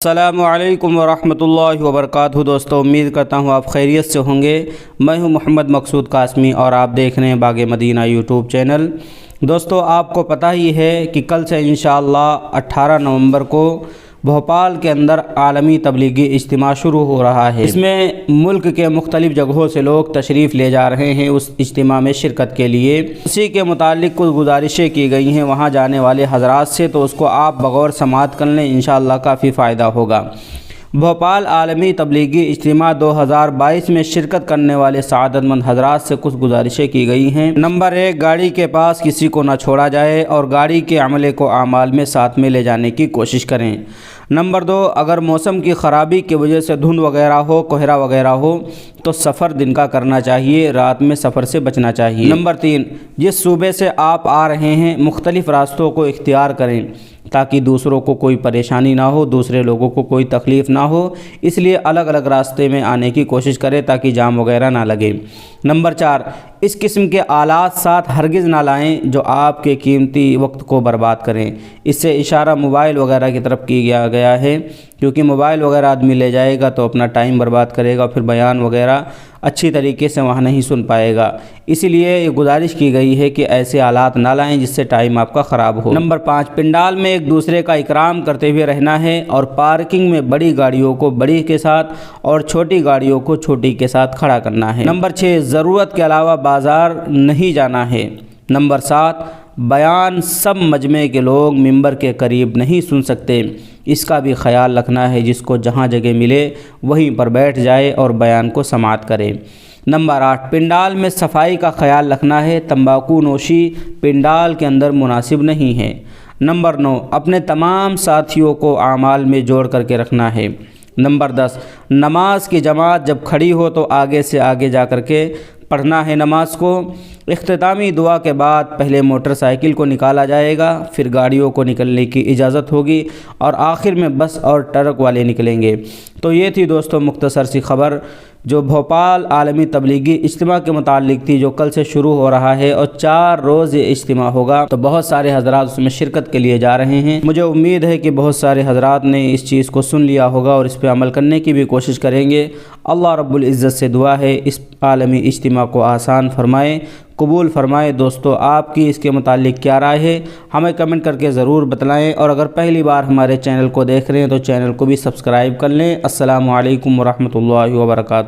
السلام علیکم ورحمۃ اللہ وبرکاتہ۔ دوستو، امید کرتا ہوں آپ خیریت سے ہوں گے۔ میں ہوں محمد مقصود قاسمی اور آپ دیکھ رہے ہیں باغ مدینہ یوٹیوب چینل۔ دوستو، آپ کو پتہ ہی ہے کہ کل سے انشاءاللہ 18 نومبر کو بھوپال کے اندر عالمی تبلیغی اجتماع شروع ہو رہا ہے۔ اس میں ملک کے مختلف جگہوں سے لوگ تشریف لے جا رہے ہیں اس اجتماع میں شرکت کے لیے۔ اسی کے متعلق کچھ گزارشیں کی گئی ہیں وہاں جانے والے حضرات سے، تو اس کو آپ بغور سماعت کر لیں، انشاءاللہ کافی فائدہ ہوگا۔ بھوپال عالمی تبلیغی اجتماع 2022 میں شرکت کرنے والے سعادت مند حضرات سے کچھ گزارشیں کی گئی ہیں۔ نمبر 1، گاڑی کے پاس کسی کو نہ چھوڑا جائے اور گاڑی کے عملے کو اعمال میں ساتھ میں لے جانے کی کوشش کریں۔ نمبر 2، اگر موسم کی خرابی کی وجہ سے دھند وغیرہ ہو، کوہرا وغیرہ ہو تو سفر دن کا کرنا چاہیے، رات میں سفر سے بچنا چاہیے۔ نمبر 3، جس صوبے سے آپ آ رہے ہیں مختلف راستوں کو اختیار کریں تاکہ دوسروں کو کوئی پریشانی نہ ہو، دوسرے لوگوں کو کوئی تکلیف نہ ہو، اس لیے الگ الگ راستے میں آنے کی کوشش کریں تاکہ جام وغیرہ نہ لگے۔ نمبر 4، اس قسم کے آلات ساتھ ہرگز نہ لائیں جو آپ کے قیمتی وقت کو برباد کریں۔ اس سے اشارہ موبائل وغیرہ کی طرف کیا گیا ہے، کیونکہ موبائل وغیرہ آدمی لے جائے گا تو اپنا ٹائم برباد کرے گا، پھر بیان وغیرہ اچھی طریقے سے وہاں نہیں سن پائے گا۔ اسی لیے یہ گزارش کی گئی ہے کہ ایسے آلات نہ لائیں جس سے ٹائم آپ کا خراب ہو۔ نمبر 5، پنڈال میں ایک دوسرے کا اکرام کرتے ہوئے رہنا ہے اور پارکنگ میں بڑی گاڑیوں کو بڑی کے ساتھ اور چھوٹی گاڑیوں کو چھوٹی کے ساتھ کھڑا کرنا ہے۔ نمبر 6، ضرورت کے علاوہ بازار نہیں جانا ہے۔ نمبر 7، بیان سب مجمع کے لوگ ممبر کے قریب نہیں سن سکتے، اس کا بھی خیال رکھنا ہے، جس کو جہاں جگہ ملے وہیں پر بیٹھ جائے اور بیان کو سماعت کرے۔ نمبر 8، پنڈال میں صفائی کا خیال رکھنا ہے، تمباکو نوشی پنڈال کے اندر مناسب نہیں ہے۔ نمبر 9، اپنے تمام ساتھیوں کو اعمال میں جوڑ کر کے رکھنا ہے۔ نمبر 10، نماز کی جماعت جب کھڑی ہو تو آگے سے آگے جا کر کے پڑھنا ہے نماز کو۔ اختتامی دعا کے بعد پہلے موٹر سائیکل کو نکالا جائے گا، پھر گاڑیوں کو نکلنے کی اجازت ہوگی اور آخر میں بس اور ٹرک والے نکلیں گے۔ تو یہ تھی دوستو مختصر سی خبر جو بھوپال عالمی تبلیغی اجتماع کے متعلق تھی، جو کل سے شروع ہو رہا ہے اور 4 روز یہ اجتماع ہوگا، تو بہت سارے حضرات اس میں شرکت کے لیے جا رہے ہیں۔ مجھے امید ہے کہ بہت سارے حضرات نے اس چیز کو سن لیا ہوگا اور اس پہ عمل کرنے کی بھی کوشش کریں گے۔ اللہ رب العزت سے دعا ہے اس عالمی اجتماع کو آسان فرمائے، قبول فرمائے۔ دوستو، آپ کی اس کے متعلق کیا رائے ہے ہمیں کمنٹ کر کے ضرور بتلائیں، اور اگر پہلی بار ہمارے چینل کو دیکھ رہے ہیں تو چینل کو بھی سبسکرائب کر لیں۔ السلام علیکم ورحمۃ اللہ وبرکاتہ۔